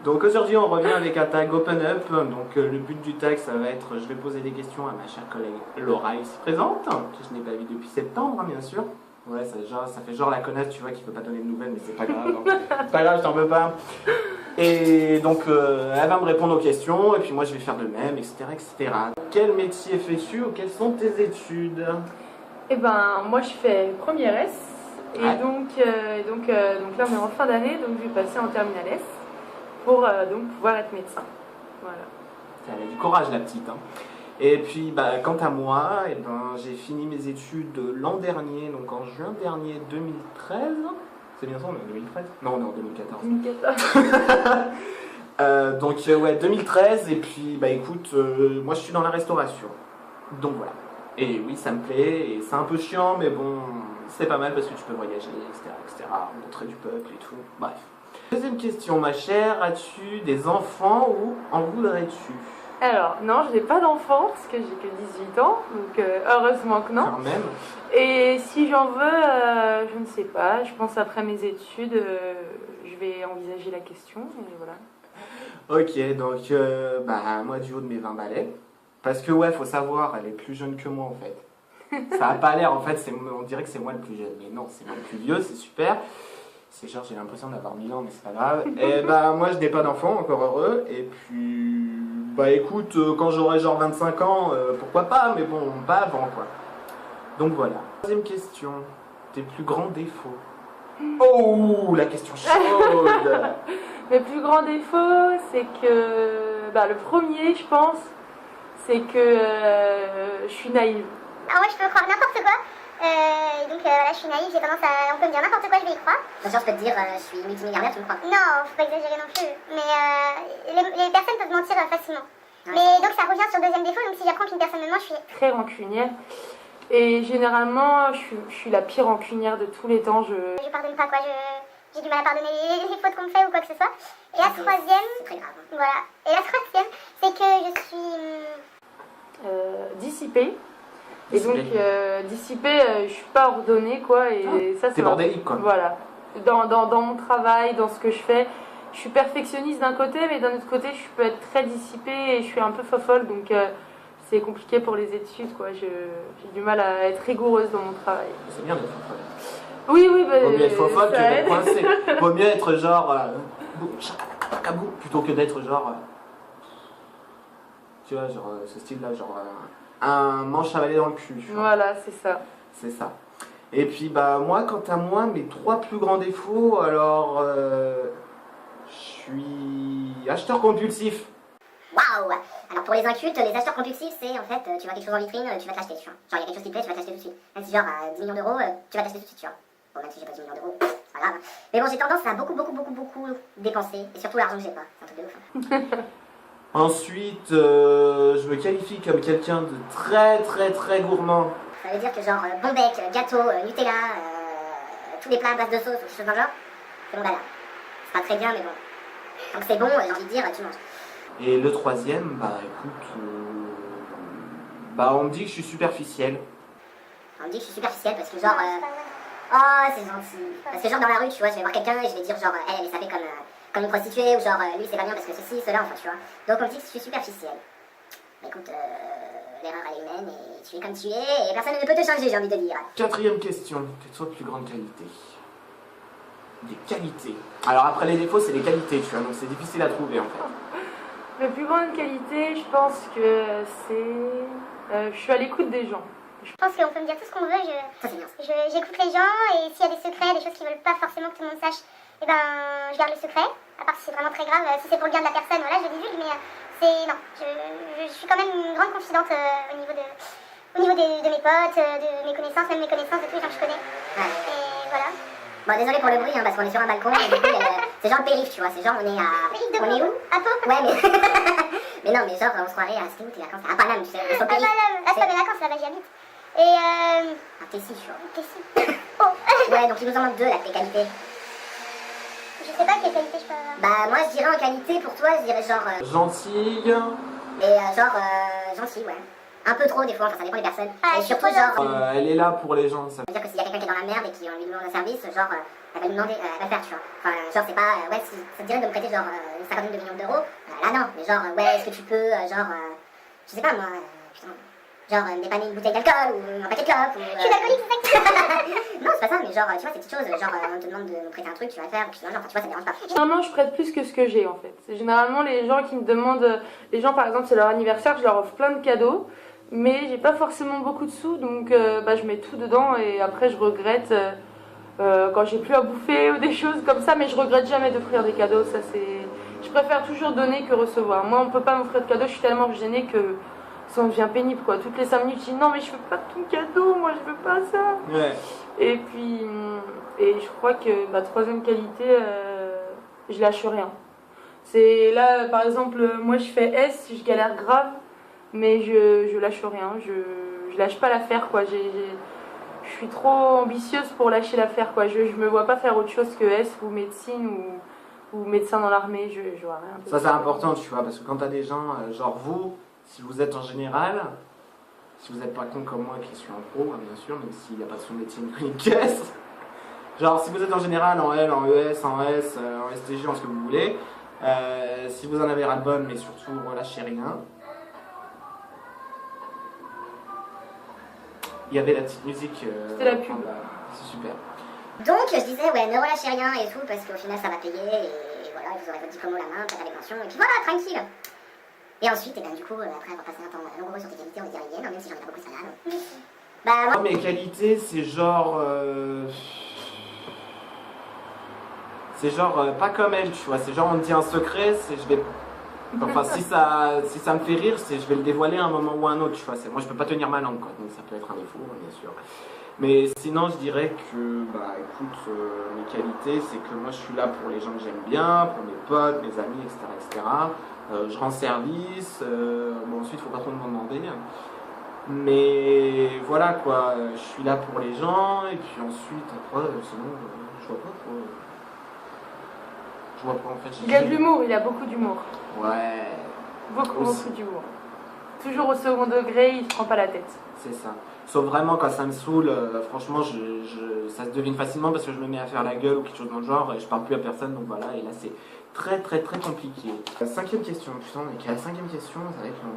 Donc aujourd'hui on revient avec un tag Open Up. Donc le but du tag ça va être, je vais poser des questions à ma chère collègue Laura ici présente, que je n'ai pas vue depuis septembre bien sûr. Ouais, ça fait genre la connasse, tu vois, qui veut pas donner de nouvelles, mais c'est pas grave. Donc, c'est pas grave, je t'en veux pas. Et donc elle va me répondre aux questions, et puis moi je vais faire de même, etc. etc. Quel métier fais-tu ou quelles sont tes études? Eh ben, moi je fais première S, et Ouais. donc là on est en fin d'année, donc je vais passer en terminale S pour donc pouvoir être médecin. Voilà. Elle a du courage la petite. Hein. Et puis quant à moi, eh ben, j'ai fini mes études l'an dernier, donc en juin dernier 2013. C'est bien ça, on est en 2013? Non, on est en 2014. 2014. Donc ouais, 2013, et puis écoute, moi je suis dans la restauration. Donc voilà. Et oui, ça me plaît, et c'est un peu chiant, mais bon, c'est pas mal parce que tu peux voyager, etc., rencontrer du peuple et tout. Bref. Deuxième question, ma chère, as-tu des enfants ou en voudrais-tu? Alors, non, je n'ai pas d'enfant parce que j'ai que 18 ans, donc heureusement que non. Quand même. Et si j'en veux, je ne sais pas, je pense après mes études, je vais envisager la question, et voilà. Ok, donc moi du haut de mes 20 balais, parce que ouais, faut savoir, elle est plus jeune que moi en fait. Ça a pas l'air, en fait, on dirait que c'est moi le plus jeune, mais non, c'est moi le plus vieux, c'est super. C'est genre, j'ai l'impression d'avoir 1000 ans, mais c'est pas grave. Et moi je n'ai pas d'enfant, encore heureux, et puis écoute, quand j'aurai genre 25 ans, pourquoi pas, mais bon, pas avant quoi. Donc voilà. Troisième question, tes plus grands défauts. Oh, la question chaude. Mes plus grands défauts, c'est que le premier, je pense, c'est que je suis naïve. Alors moi je peux croire n'importe quoi, voilà, je suis naïve, j'ai tendance à... On peut me dire n'importe quoi, je vais y croire. Bien sûr, je peux te dire, je suis multimilliardaire, tu me crois? Non, faut pas exagérer non plus, mais les personnes peuvent mentir facilement. Ouais. Mais donc ça revient sur le deuxième défaut, donc si j'apprends qu'une personne me ment, je suis... Très rancunière. Et généralement, je suis la pire rancunière de tous les temps. Je pardonne pas quoi, j'ai du mal à pardonner les fautes qu'on me fait ou quoi que ce soit. Et la troisième... C'est très grave. Voilà. Et la troisième, c'est que je suis... Dissipée. Et donc, dissipée, je suis pas ordonnée, quoi. Et ça, T'es bordélique, quoi. Voilà. Dans mon travail, dans ce que je fais, je suis perfectionniste d'un côté, mais d'un autre côté, je peux être très dissipée et je suis un peu fofolle. Donc, c'est compliqué pour les études, quoi. J'ai du mal à être rigoureuse dans mon travail. C'est bien d'être fofolle. Oui, Vaut mieux être fofolle que ça d'être aide. coincé. Vaut mieux être genre chakabou plutôt que d'être genre tu vois, genre ce style-là, genre un manche à balai dans le cul. Tu vois. Voilà, c'est ça. C'est ça. Et puis moi, quant à moi, mes trois plus grands défauts, alors je suis acheteur compulsif. Waouh! Alors pour les incultes, les acheteurs compulsifs, c'est en fait, tu vois quelque chose en vitrine, tu vas te l'acheter, tu vois. Genre il y a quelque chose qui te plaît, tu vas te l'acheter tout de suite. Même si genre à 10 millions d'euros, tu vas te l'acheter tout de suite, tu vois. Bon, même si j'ai pas 10 millions d'euros, c'est pas grave. Mais bon, j'ai tendance à beaucoup dépenser, et surtout l'argent que j'ai pas, c'est un truc de ouf. Hein. Ensuite, je me qualifie comme quelqu'un de très gourmand. Ça veut dire que genre bon bec, gâteau, Nutella, tous les plats à base de sauce, ou quelque chose dans le genre, c'est mon dada. C'est pas très bien, mais bon. Tant que c'est bon, j'ai envie de dire, tu manges. Et le troisième, écoute, on me dit que je suis superficiel. On me dit que je suis superficielle parce que genre... Oh, c'est gentil. Parce que genre dans la rue, tu vois, je vais voir quelqu'un et je vais dire genre, elle est sapée comme une prostituée, ou genre, lui c'est pas bien parce que ceci, cela, enfin tu vois. Donc on me dit que je suis superficielle. Mais écoute, l'erreur elle est humaine et tu es comme tu es et personne ne peut te changer, j'ai envie de dire. Quatrième question, quelles sont tes plus grandes qualités? Des qualités. Alors après les défauts, c'est les qualités, tu vois, donc c'est difficile à trouver en fait. La plus grande qualité, je pense que c'est... je suis à l'écoute des gens. Je pense qu'on peut me dire tout ce qu'on veut, Ça c'est bien. j'écoute les gens et s'il y a des secrets, des choses qu'ils veulent pas forcément que tout le monde sache, je garde le secret, à part si c'est vraiment très grave, si c'est pour le bien de la personne, voilà, je divulgue, mais non, je suis quand même une grande confidente au niveau de mes potes, de mes connaissances, même mes connaissances, de tous les gens que je connais. Ouais. Et voilà. Bon, désolé pour le bruit, hein, parce qu'on est sur un balcon et du coup, c'est genre le périph', tu vois, c'est genre on est à... Périph' de On est Pau. où? À Pau. Ouais, mais... mais non, mais genre on se croirait à... C'était où tes vacances? À Paname, tu sais, ils sont Ah périph'. madame, c'est pas mes vacances, là-bas j'y habite. Et Ah, t'es si, tu vois. qu'est-ce que Oh. Ouais, donc il nous en manque deux, là, tes qualités. Je sais pas quelle qualité je peux avoir. Moi je dirais en qualité, pour toi, je dirais genre... Gentille. mais genre, gentil, ouais. un peu trop des fois, enfin ça dépend des personnes. Ah, Et surtout genre, Elle est là pour les gens, ça. ça veut dire que s'il y a quelqu'un qui est dans la merde et qui lui demande un service, genre elle va lui demander, elle va le faire, tu vois. Enfin genre c'est pas, ouais si ça te dirait de me prêter genre une cinquantaine de millions d'euros, là non, mais genre ouais est-ce que tu peux, genre, je sais pas moi, putain, genre dépanner une bouteille d'alcool ou un paquet de clopes ou... Je suis d'alcoolique, c'est ça que Non c'est pas ça, mais genre tu vois ces petites choses, genre on te demande de me prêter un truc, tu vas le faire, ou puis non, genre tu vois ça me dérange pas. Généralement, je prête plus que ce que j'ai en fait. Généralement, les gens qui me demandent, les gens par exemple, c'est leur anniversaire, je leur offre plein de cadeaux, mais j'ai pas forcément beaucoup de sous, donc je mets tout dedans et après je regrette quand j'ai plus à bouffer ou des choses comme ça, mais je regrette jamais d'offrir des cadeaux. Ça c'est, je préfère toujours donner que recevoir. Moi, on peut pas m'offrir de cadeaux, je suis tellement gênée que ça en devient pénible quoi. Toutes les 5 minutes, je dis non mais je veux pas ton cadeau, moi je veux pas ça. Ouais. Et puis, et je crois que ma troisième qualité, je lâche rien. C'est là, par exemple, moi je fais S, je galère grave, mais je lâche rien, je lâche pas l'affaire quoi. Je suis trop ambitieuse pour lâcher l'affaire quoi. Je me vois pas faire autre chose que S ou médecine ou médecin dans l'armée, je vois rien. Ça c'est important, tu vois, parce que quand t'as des gens, genre vous, si vous êtes en général, si vous n'êtes pas con comme moi qui suis en pro, hein, bien sûr, même s'il n'y a pas de sous-métier ni une caisse, genre si vous êtes en général, en L, en ES, en S, en STG, en ce que vous voulez, si vous en avez ras-le-bol, mais surtout relâchez rien. Il y avait la petite musique. C'était la pub. C'est super. Donc je disais ouais ne relâchez rien et tout parce qu'au final ça va payer et voilà vous aurez votre diplôme à la main, peut-être avec mention et puis voilà tranquille. Et ensuite et ben du coup après on va passer un temps longueux sur tes qualités on se dirait bien, même si j'en ai pas beaucoup ça là. Bah moi Mes qualités c'est genre pas comme elle, tu vois, c'est genre on me dit un secret, c'est je vais enfin si ça me fait rire, c'est je vais le dévoiler à un moment ou à un autre, tu vois, c'est moi je peux pas tenir ma langue quoi, donc ça peut être un défaut bien sûr. Mais sinon je dirais que bah écoute mes qualités c'est que moi je suis là pour les gens que j'aime bien, pour mes potes, mes amis, etc. Je rends service, bon ensuite faut pas trop m'en demander. Mais voilà quoi, je suis là pour les gens et puis ensuite après sinon je vois pas trop. Je vois pas en fait. Il a de l'humour, il a beaucoup d'humour. Ouais. Beaucoup Aussi. d'humour. Toujours au second degré, il se prend pas la tête. C'est ça. Sauf vraiment quand ça me saoule, franchement ça se devine facilement parce que je me mets à faire la gueule ou quelque chose dans le genre et je parle plus à personne donc voilà et là c'est très très très compliqué. Cinquième question, putain on est qu'à la cinquième question, ça va être long.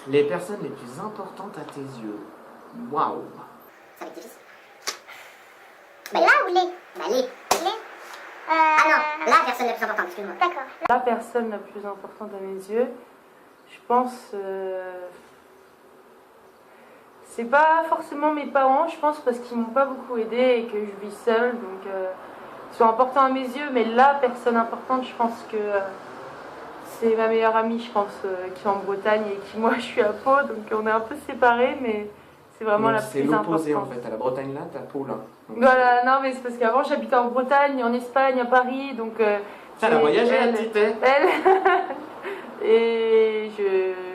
Les personnes les plus importantes à tes yeux. Waouh. ça va être difficile. Là ou les Bah les. Les Ah non, la personne la plus importante, excuse-moi. D'accord. La personne la plus importante à mes yeux, je pense, c'est pas forcément mes parents, je pense, parce qu'ils m'ont pas beaucoup aidé et que je vis seule, donc ils sont importants à mes yeux, mais la personne importante, je pense que c'est ma meilleure amie, je pense, qui est en Bretagne et qui, moi, je suis à Pau, donc on est un peu séparés, mais c'est vraiment la C'est plus importante. l'opposé en fait, à la Bretagne là, t'as Pau là. Donc, Voilà, non, mais c'est parce qu'avant j'habitais en Bretagne, en Espagne, à Paris, donc. ça la voyagé la elle- petite hein. Elle. Et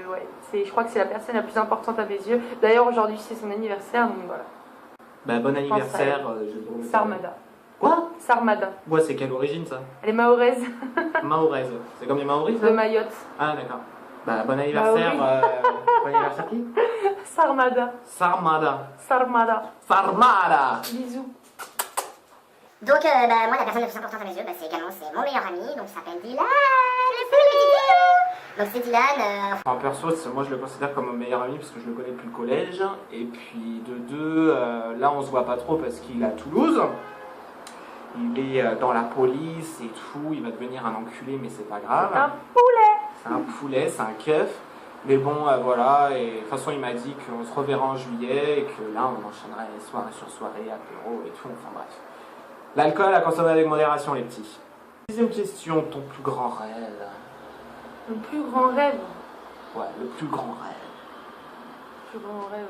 ouais, je crois que c'est la personne la plus importante à mes yeux. D'ailleurs, aujourd'hui c'est son anniversaire, donc voilà. Bah bon pense anniversaire. Sarmada. Quoi? Sarmada. Ouais, c'est quelle origine ça? Elle est mahoraise Mahoraise. C'est comme les Maoris de là? Mayotte. Ah d'accord. Bah bon anniversaire. Bon anniversaire qui? Sarmada. Sarmada. Sarmada. Sarmada. Bisous. Donc bah moi la personne la plus importante à mes yeux, bah, c'est mon meilleur ami, donc il s'appelle Dylan. Donc c'est Dylan. En perso, moi je le considère comme mon meilleur ami parce que je le connais depuis le collège. Et puis de deux, là on se voit pas trop parce qu'il est à Toulouse. Il est dans la police et tout, il va devenir un enculé mais c'est pas grave. Un poulet. C'est un poulet, c'est un keuf. Mais bon, voilà, et de toute façon il m'a dit qu'on se reverra en juillet et que là on enchaînerait soirée sur soirée, apéro et tout, enfin bref. L'alcool à consommer avec modération les petits. Deuxième question, ton plus grand rêve? Mon plus grand rêve. Ouais, le plus grand rêve. Plus grand rêve.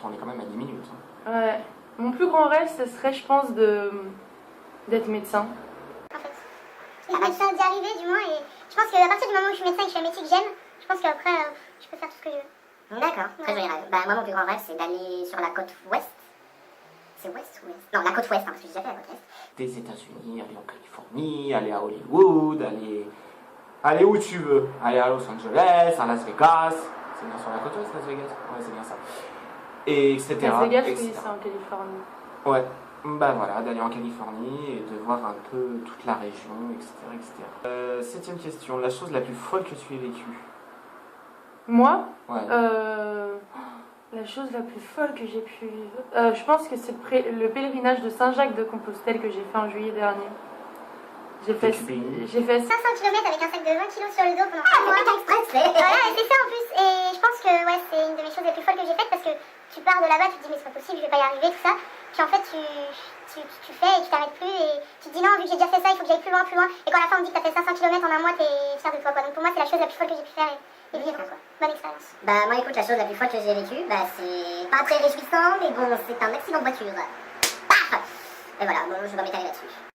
On est quand même à 10 minutes. Hein. Ouais. Mon plus grand rêve, ce serait, je pense, d'être médecin. En fait. Et médecin d'y arriver du moins et je pense qu'à partir du moment où je suis médecin et que je fais un métier que j'aime, je pense qu'après je peux faire tout ce que je veux. D'accord, très joli rêve. Bah moi mon plus grand rêve c'est d'aller sur la côte ouest. C'est ouest ou ouest? Non, la côte ouest, hein, parce que j'ai déjà fait la côte est. Des États-Unis, aller en Californie, aller à Hollywood, aller aller où tu veux. Aller à Los Angeles, à Las Vegas. C'est bien sur la côte ouest, Las Vegas? Ouais, c'est bien ça. Et etc. Las Vegas, etc. oui, c'est en Californie. Ouais. Bah voilà, d'aller en Californie et de voir un peu toute la région, etc. etc. Septième question, la chose la plus folle que tu aies vécue? Moi, Ouais. la chose la plus folle que j'ai pu vivre, je pense que c'est le pèlerinage de Saint-Jacques-de-Compostelle que j'ai fait en juillet dernier. J'ai fait 500 km avec un sac de 20 kg sur le dos pendant 1 mois. Express, Voilà, et c'est ça en plus. Et je pense que ouais, c'est une de mes choses les plus folles que j'ai faites parce que tu pars de là-bas, tu te dis mais c'est pas possible, je vais pas y arriver, tout ça. Puis en fait, tu fais et tu t'arrêtes plus et tu te dis non, vu que j'ai déjà fait ça, il faut que j'aille plus loin, plus loin. Et quand à la fin on me dit que t'as fait 500 km en 1 mois, t'es fier de toi quoi. Donc pour moi, c'est la chose la plus folle que j'ai pu faire et vivre quoi. Bonne expérience. Bah moi écoute, la chose la plus folle que j'ai vécue, bah c'est pas très réjouissant, mais bon, c'est un accident de voiture. Paf. Et voilà, bon, je vais pas m'étaler là-dessus.